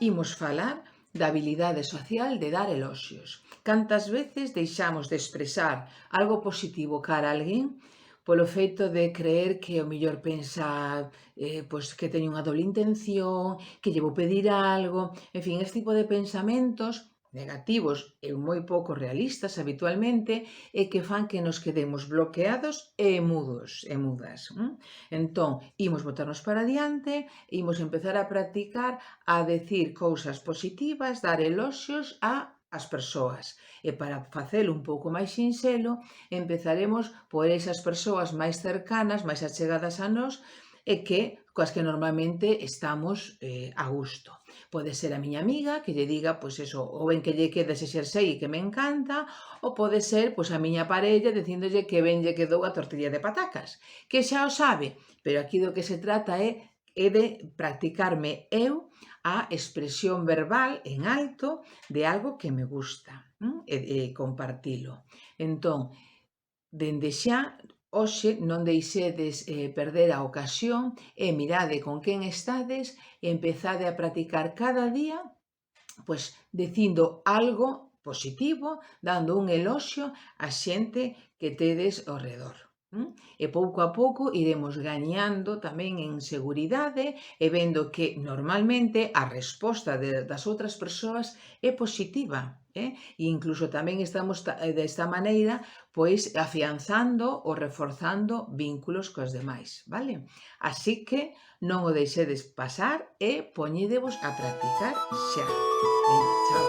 imos falar da habilidade social de dar eloxios. Cantas veces deixamos de expresar algo positivo cara a alguén polo feito de creer que o mellor pensa pois que teño unha doble intención, que lle vou pedir algo, en fin, este tipo de pensamentos negativos e moi pouco realistas habitualmente e que fan que nos quedemos bloqueados e mudos e mudas. Entón, imos botarnos para diante, imos empezar a practicar a decir cousas positivas, dar eloxios ás persoas. E para facelo un pouco máis sinxelo, empezaremos por esas persoas máis cercanas, máis achegadas a nós e coas que normalmente estamos a gusto. Pode ser a miña amiga que lle diga, pois eso, o ben que lle queda ese xersei e que me encanta, ou pode ser, pois a miña parella dicíndolle que ben lle quedou a tortilla de patacas, que xa o sabe, pero aquí do que se trata é de practicarme eu a expresión verbal en alto de algo que me gusta e compartilo. Entón, dende xa, hoxe non deixedes perder a ocasión e mirade con quen estades e empezade a practicar cada día pois dicindo algo positivo, dando un eloxio á xente que tedes ao redor. E pouco a pouco iremos gañando tamén en seguridade e vendo que normalmente a resposta das outras persoas é positiva. E incluso tamén estamos desta maneira pois afianzando ou reforzando vínculos cos demais, vale? Así que non o deixedes pasar e poñídevos a practicar xa. Veña, chao.